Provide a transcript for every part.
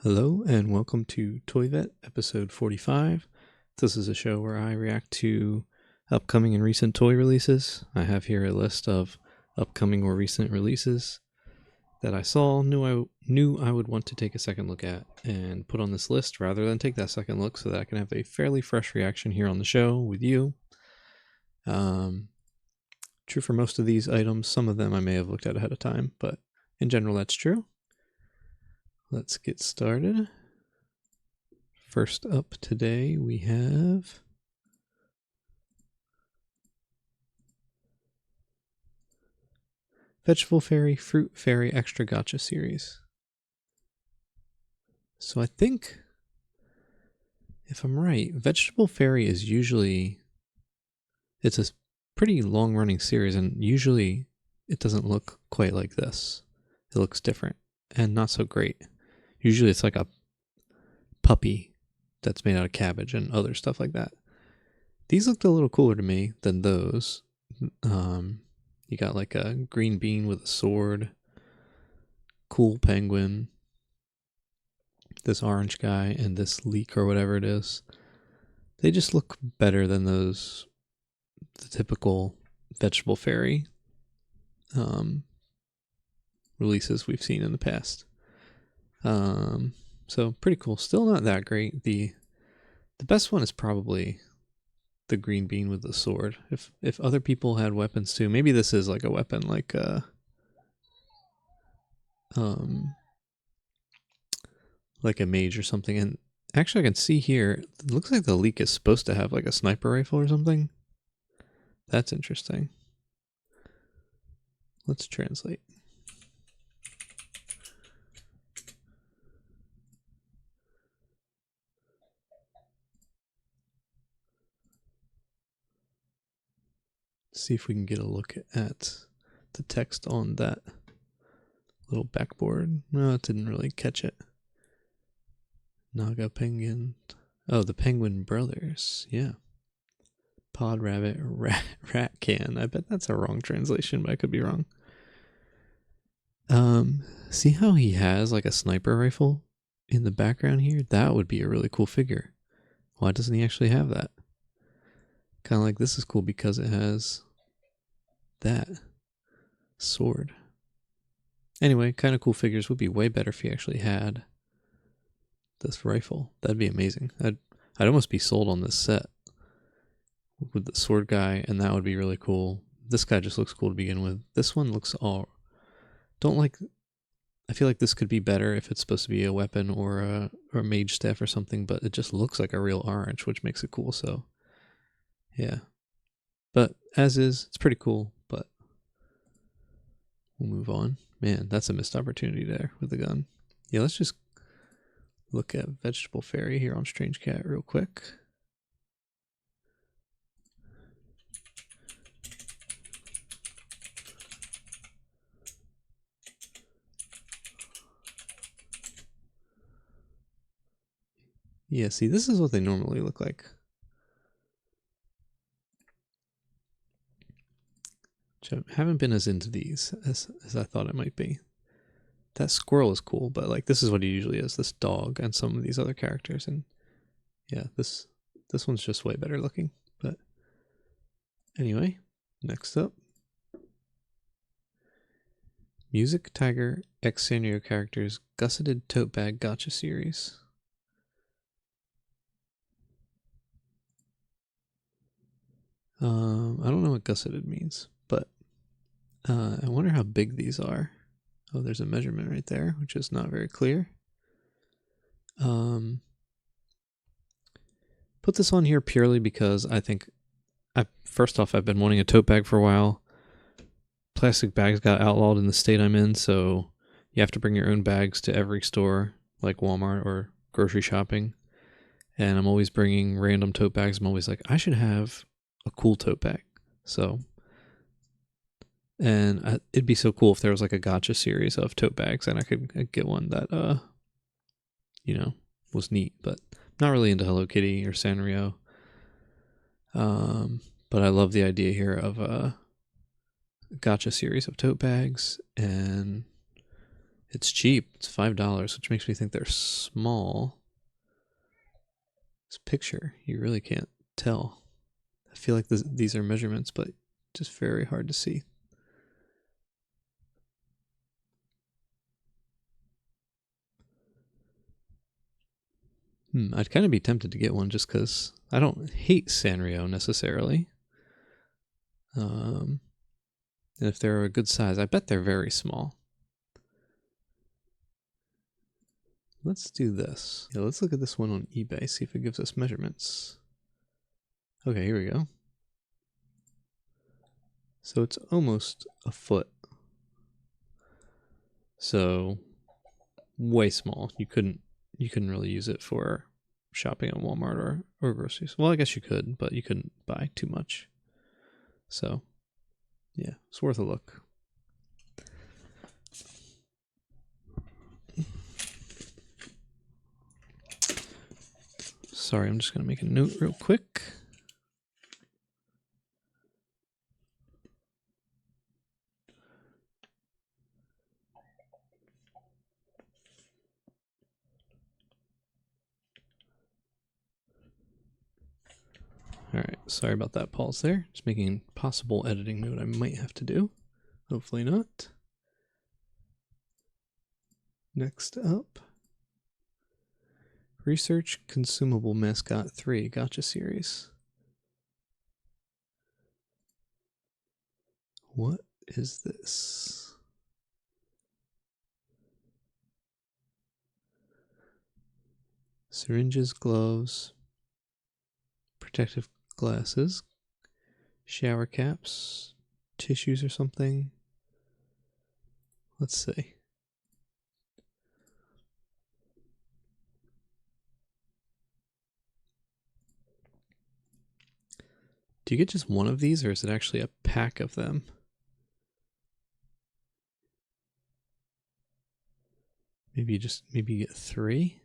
Hello and welcome to Toy Vet episode 45. This is a show where I react to upcoming and recent toy releases. I have here a list of upcoming or recent releases that I saw, knew I would want to take a second look at and put on this list rather than take that second look so that I can have a fairly fresh reaction here on the show with you. True for most of these items. Some of them I may have looked at ahead of time, but in general that's true. Let's get started. First up today, we have Vegetable Fairy, Fruit Fairy Extra Gotcha series. So I think, if I'm right, Vegetable Fairy is usually, it's a pretty long-running series, and usually it doesn't look quite like this. It looks different and not so great. Usually it's like a puppy that's made out of cabbage and other stuff like that. These looked a little cooler to me than those. You got like a green bean with a sword, cool penguin, this orange guy, and this leek or whatever it is. They just look better than the typical Vegetable Fairy releases we've seen in the past. So pretty cool. Still not that great. The best one is probably the green bean with the sword. If other people had weapons too, maybe this is like a weapon, like a mage or something. And actually, I can see here, it looks like the leek is supposed to have like a sniper rifle or something. That's interesting. Let's translate. See if we can get a look at the text on that little backboard. No, it didn't really catch it. Naga Penguin. Oh, the Penguin Brothers. Yeah. Pod Rabbit Rat Can. I bet that's a wrong translation, but I could be wrong. See how he has like a sniper rifle in the background here? That would be a really cool figure. Why doesn't he actually have that? Kind of like this is cool because it has that sword. Anyway, kind of cool figures. Would be way better if he actually had this rifle. That'd be amazing. I'd almost be sold on this set with the sword guy, and that would be really cool. This guy just looks cool to begin with. This one looks all... I feel like this could be better if it's supposed to be a weapon or a mage staff or something, but it just looks like a real orange, which makes it cool, so... yeah. But as is, it's pretty cool, but we'll move on. Man, that's a missed opportunity there with the gun. Yeah, let's just look at Vegetable Fairy here on Strange Cat real quick. Yeah, see, this is what they normally look like. I haven't been as into these as I thought it might be. That squirrel is cool, but like this is what he usually is, this dog and some of these other characters. And yeah, this one's just way better looking. But anyway, next up. Music Tiger X Sanrio Characters Gusseted Tote Bag Gotcha Series. I don't know what gusseted means, but I wonder how big these are. Oh, there's a measurement right there, which is not very clear. Put this on here purely because I think, first off, I've been wanting a tote bag for a while. Plastic bags got outlawed in the state I'm in, so you have to bring your own bags to every store, like Walmart or grocery shopping. And I'm always bringing random tote bags. I'm always like, I should have a cool tote bag. So, and it'd be so cool if there was like a gotcha series of tote bags and I could get one that, was neat, but not really into Hello Kitty or Sanrio. But I love the idea here of a gotcha series of tote bags, and It's cheap. It's $5, which makes me think they're small. This picture, you really can't tell. I feel like these are measurements, but just very hard to see. I'd kind of be tempted to get one just because I don't hate Sanrio necessarily. And if they're a good size, I bet they're very small. Let's do this. Yeah, let's look at this one on eBay, see if it gives us measurements. Okay, here we go. So it's almost a foot. So way small. You couldn't really use it for shopping at Walmart or groceries. Well, I guess you could, but you couldn't buy too much. So yeah, it's worth a look. Sorry, I'm just going to make a note real quick. Alright, sorry about that pause there. Just making a possible editing note I might have to do. Hopefully not. Next up, Research Consumable Mascot 3 Gacha Series. What is this? Syringes, gloves, protective glasses, shower caps, tissues or something. Let's see. Do you get just one of these, or is it actually a pack of them? Maybe you get 3?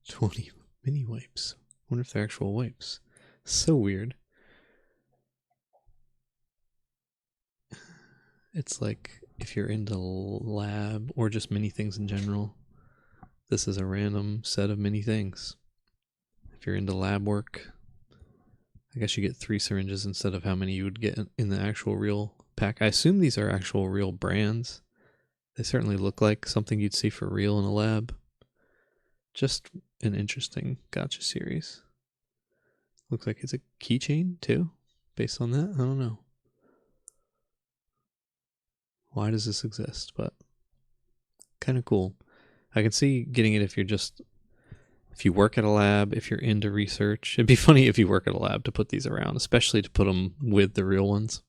$20 mini wipes. Wonder if they're actual wipes. So weird. It's like if you're into lab or just mini things in general, this is a random set of mini things. If you're into lab work, I guess you get 3 syringes instead of how many you would get in the actual real pack. I assume these are actual real brands. They certainly look like something you'd see for real in a lab. Just an interesting gacha series. Looks like it's a keychain too, based on that. I don't know. Why does this exist? But kind of cool. I can see getting it if you work at a lab, if you're into research. It'd be funny if you work at a lab to put these around, especially to put them with the real ones.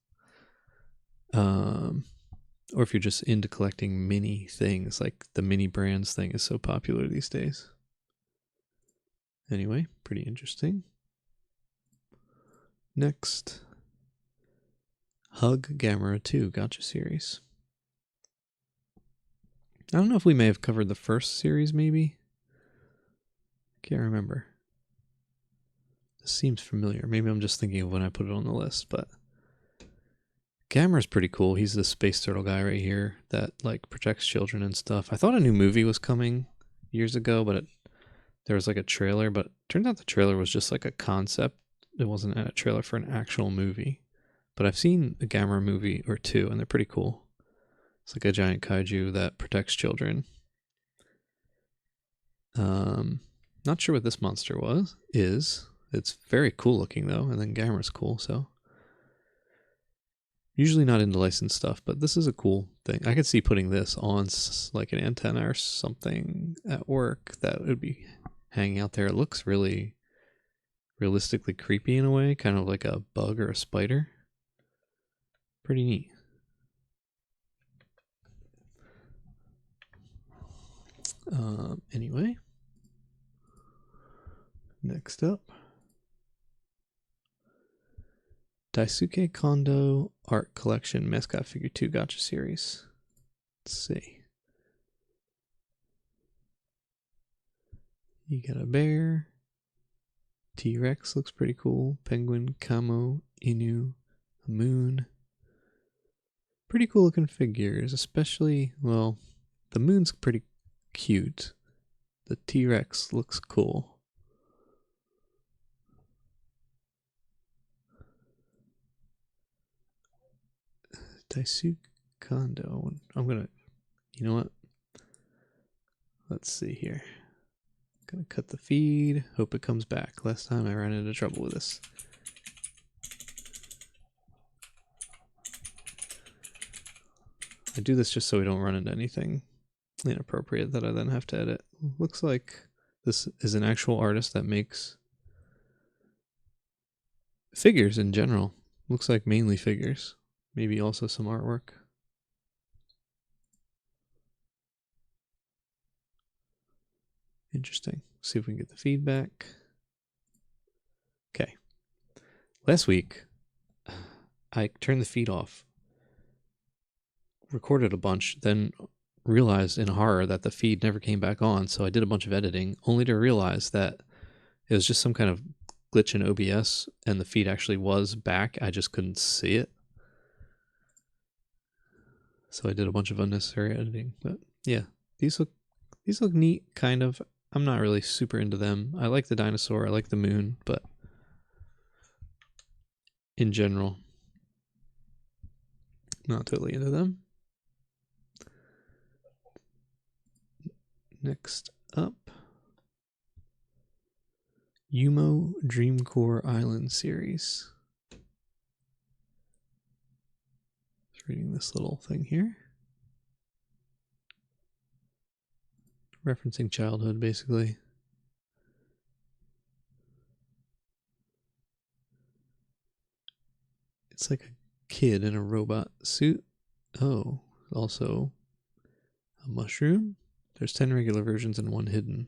Or if you're just into collecting mini things, like the mini brands thing is so popular these days. Anyway, pretty interesting. Next, Hug Gamera 2 Gacha series. I don't know if we may have covered the first series, maybe. Can't remember. This seems familiar. Maybe I'm just thinking of when I put it on the list, but Gamera's pretty cool. He's the space turtle guy right here that like protects children and stuff. I thought a new movie was coming years ago, but there was like a trailer, but it turned out the trailer was just like a concept. It wasn't a trailer for an actual movie. But I've seen a Gamera movie or 2, and they're pretty cool. It's like a giant kaiju that protects children. Not sure what this monster is. It's very cool looking though, and then Gamera's cool, so. Usually not into licensed stuff, but this is a cool thing. I could see putting this on like an antenna or something at work that would be hanging out there. It looks really realistically creepy in a way, kind of like a bug or a spider. Pretty neat. Anyway, next up, Daisuke Kondo Art Collection Mascot Figure 2 Gacha Series. Let's see. You got a bear, T-Rex looks pretty cool. Penguin, Camo, Inu, Moon. Pretty cool looking figures, especially, well, the Moon's pretty cute. The T-Rex looks cool. Daisuke Kondo. I'm gonna, you know what? Let's see here. Gonna cut the feed. Hope it comes back. Last time I ran into trouble with this. I do this just so we don't run into anything inappropriate that I then have to edit. Looks like this is an actual artist that makes figures in general. Looks like mainly figures. Maybe also some artwork. Interesting. See if we can get the feedback. Okay. Last week, I turned the feed off, recorded a bunch, then realized in horror that the feed never came back on, so I did a bunch of editing, only to realize that it was just some kind of glitch in OBS, and the feed actually was back. I just couldn't see it. So I did a bunch of unnecessary editing. But yeah, these look neat, kind of. I'm not really super into them. I like the dinosaur, I like the moon, but in general, not totally into them. Next up, Yumo Dreamcore Island series. Just reading this little thing here. Referencing childhood, basically. It's like a kid in a robot suit. Oh, also a mushroom. There's 10 regular versions and 1 hidden.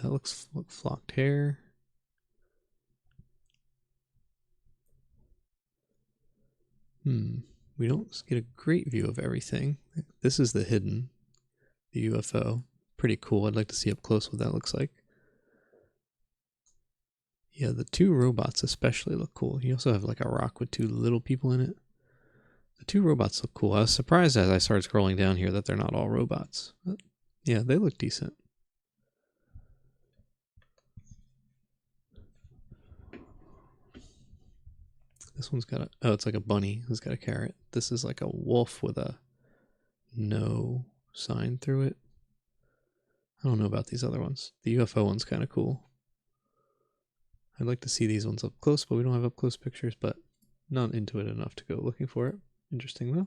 That looks like flocked hair. We don't get a great view of everything. This is the hidden, the UFO. Pretty cool. I'd like to see up close what that looks like. Yeah, the 2 robots especially look cool. You also have like a rock with 2 little people in it. The 2 robots look cool. I was surprised as I started scrolling down here that they're not all robots. But yeah, they look decent. This one's got a, oh, it's like a bunny who's got a carrot. This is like a wolf with a no sign through it. I don't know about these other ones. The UFO one's kind of cool. I'd like to see these ones up close, but we don't have up close pictures, but not into it enough to go looking for it. Interesting though.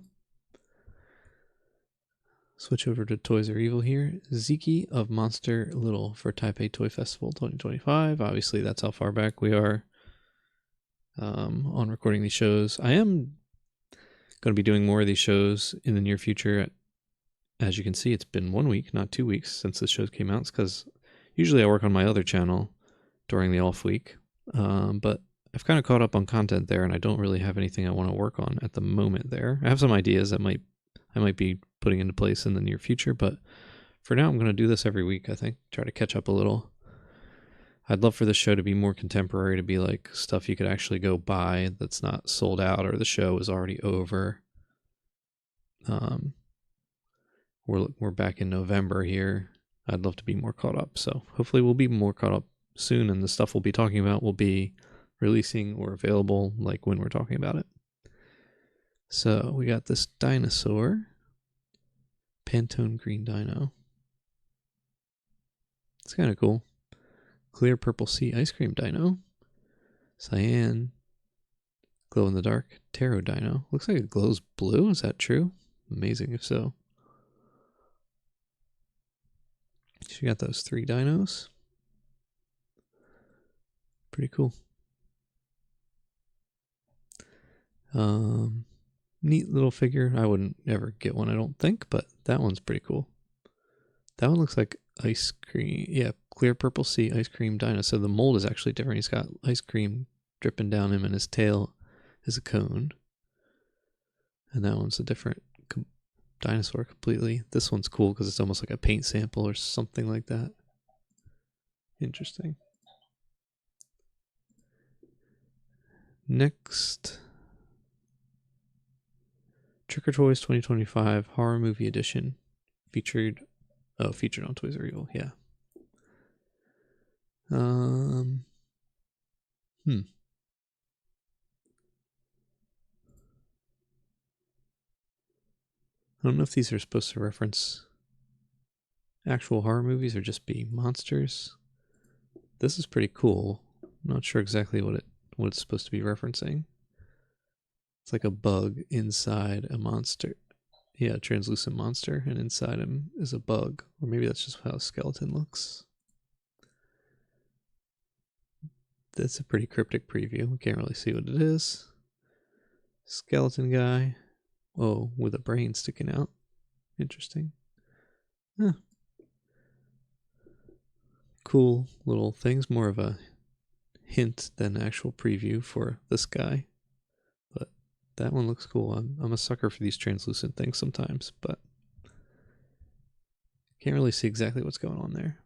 Switch over to Toys Are Evil here. Ziki of Monster Little for Taipei Toy Festival 2025. Obviously, that's how far back we are on recording these shows. I am going to be doing more of these shows in the near future. As you can see, it's been 1 week, not 2 weeks since this show came out. It's because usually I work on my other channel during the off week, but I've kind of caught up on content there, and I don't really have anything I want to work on at the moment there. I have some ideas that I might be putting into place in the near future, but for now I'm going to do this every week, I think. Try to catch up a little. I'd love for the show to be more contemporary, to be like stuff you could actually go buy that's not sold out or the show is already over. We're back in November here. I'd love to be more caught up, so hopefully we'll be more caught up soon, and the stuff we'll be talking about will be releasing or available like when we're talking about it. So we got this dinosaur, Pantone Green Dino. It's kind of cool. Clear Purple Sea Ice Cream Dino. Cyan Glow in the Dark Tarot Dino. Looks like it glows blue. Is that true? Amazing if so. So you got those 3 dinos. Pretty cool. Neat little figure. I wouldn't ever get one, I don't think, but that one's pretty cool. That one looks like ice cream. Yeah, Clear Purple Sea Ice Cream Dino. So the mold is actually different. He's got ice cream dripping down him, and his tail is a cone. And that one's a different dinosaur completely. This one's cool because it's almost like a paint sample or something like that. Interesting. Next, Trick 'r Toys 2025 Horror Movie Edition. Featured on Toys R Evil, yeah. I don't know if these are supposed to reference actual horror movies or just be monsters. This is pretty cool. I'm not sure exactly what it's supposed to be referencing. It's like a bug inside a monster. Yeah, a translucent monster, and inside him is a bug. Or maybe that's just how a skeleton looks. That's a pretty cryptic preview. We can't really see what it is. Skeleton guy. Oh, with a brain sticking out. Interesting. Huh. Cool little things. More of a hint than actual preview for this guy. But that one looks cool. I'm a sucker for these translucent things sometimes, but can't really see exactly what's going on there.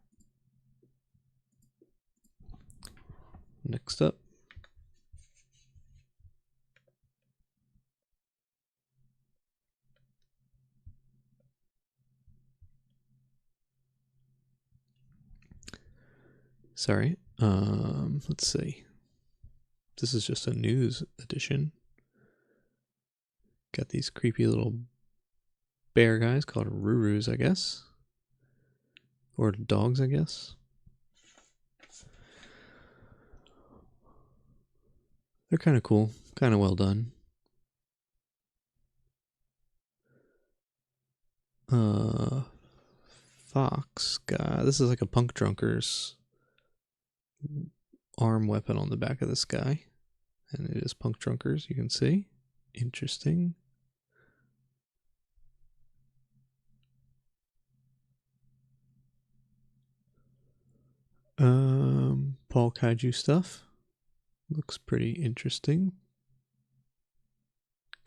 Next up. Sorry. Let's see. This is just a news edition. Got these creepy little bear guys called Rurus, I guess. Or dogs, I guess. They're kind of cool. Kind of well done. Fox guy. This is like a Punk Drunkers arm weapon on the back of this guy. And it is Punk Drunkers, you can see. Interesting. Paul Kaiju stuff. Looks pretty interesting.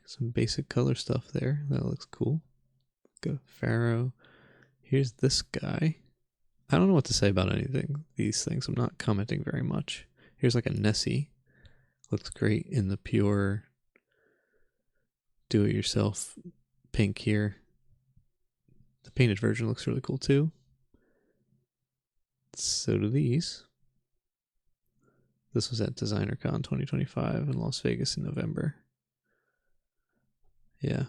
Some basic color stuff there. That looks cool. Like a Pharaoh. Here's this guy. I don't know what to say about these things. I'm not commenting very much. Here's like a Nessie. Looks great in the pure do-it-yourself pink here. The painted version looks really cool too. So do these. This was at DesignerCon 2025 in Las Vegas in November. Yeah.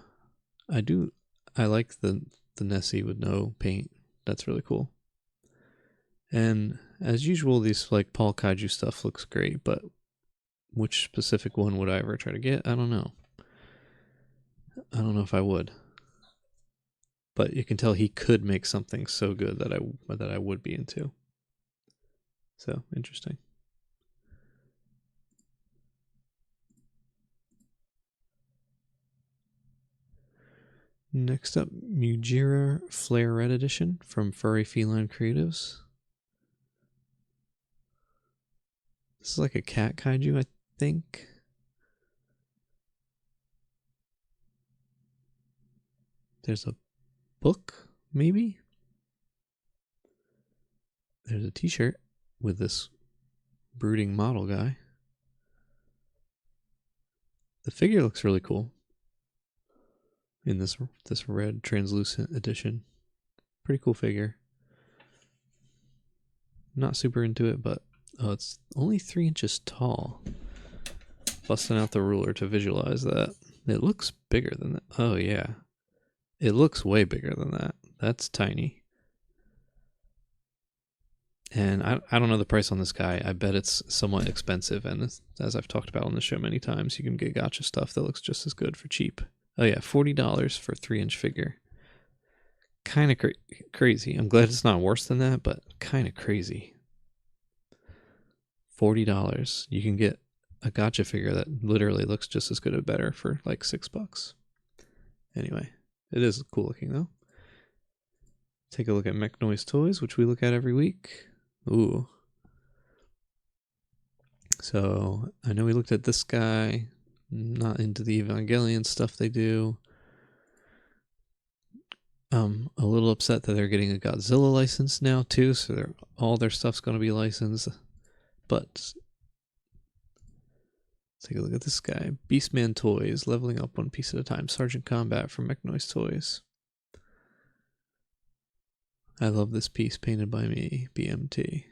I like the Nessie with no paint. That's really cool. And as usual, these like Paul Kaiju stuff looks great, but which specific one would I ever try to get? I don't know. I don't know if I would. But you can tell he could make something so good that I would be into. So, interesting. Next up, Mujira Flare Red Edition from Furry Feline Creatives. This is like a cat kaiju, I think. There's a book, maybe? There's a t-shirt with this brooding model guy. The figure looks really cool in this red translucent edition. Pretty cool figure. Not super into it, but it's only 3 inches tall. Busting out the ruler to visualize that. It looks bigger than that. Oh yeah. It looks way bigger than that. That's tiny. And I don't know the price on this guy. I bet it's somewhat expensive. And as I've talked about on the show many times, you can get gacha stuff that looks just as good for cheap. Oh yeah, $40 for a 3-inch figure. Kind of crazy. I'm glad it's not worse than that, but kind of crazy. $40. You can get a gacha figure that literally looks just as good or better for like $6. Anyway, it is cool looking though. Take a look at Mech Noise Toys, which we look at every week. Ooh. So I know we looked at this guy. Not into the Evangelion stuff they do. I'm a little upset that they're getting a Godzilla license now too, so all their stuff's going to be licensed. But take a look at this guy. Beastman Toys, leveling up one piece at a time. Sergeant Combat from Mechnoise Toys. I love this piece painted by me, BMT.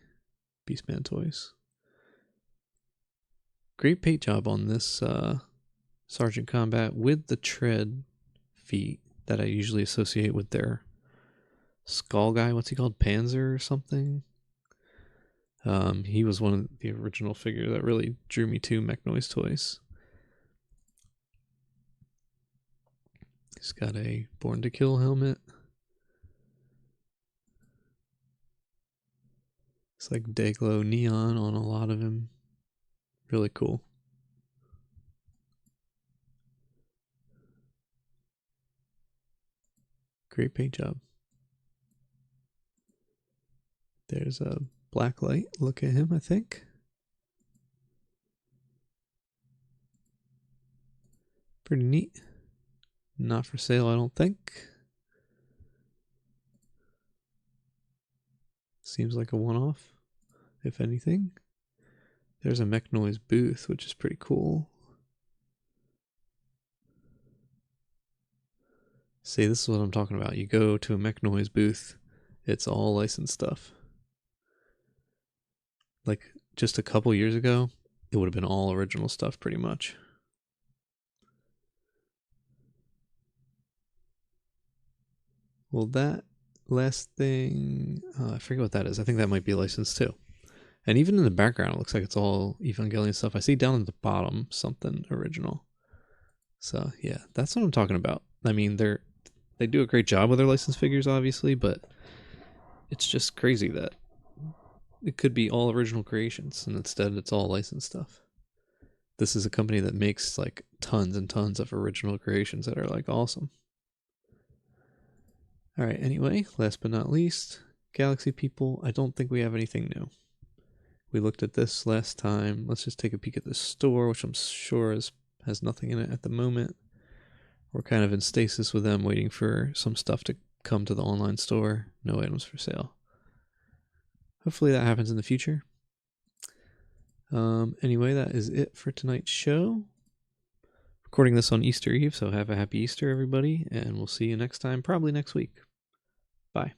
Beastman Toys. Great paint job on this Sergeant Combat with the tread feet that I usually associate with their skull guy. What's he called? Panzer or something? He was one of the original figures that really drew me to Mechnoise Toys. He's got a Born to Kill helmet. It's like Dayglow neon on a lot of him. Really cool. Great paint job. There's a Blacklight. Look at him, I think. Pretty neat. Not for sale, I don't think. Seems like a one-off, if anything. There's a Mechnoise booth, which is pretty cool. See, this is what I'm talking about. You go to a Mechnoise booth, it's all licensed stuff. Like, just a couple years ago, it would have been all original stuff, pretty much. Well, that last thing, I forget what that is. I think that might be licensed too. And even in the background, it looks like it's all Evangelion stuff. I see down at the bottom something original. So yeah, that's what I'm talking about. I mean, they do a great job with their licensed figures, obviously, but it's just crazy that it could be all original creations, and instead it's all licensed stuff. This is a company that makes like tons and tons of original creations that are like awesome. All right, anyway, last but not least, Galaxy people, I don't think we have anything new. We looked at this last time. Let's just take a peek at the store, which I'm sure has nothing in it at the moment. We're kind of in stasis with them, waiting for some stuff to come to the online store. No items for sale. Hopefully that happens in the future. Anyway, that is it for tonight's show. Recording this on Easter Eve, so have a happy Easter, everybody, and we'll see you next time, probably next week. Bye.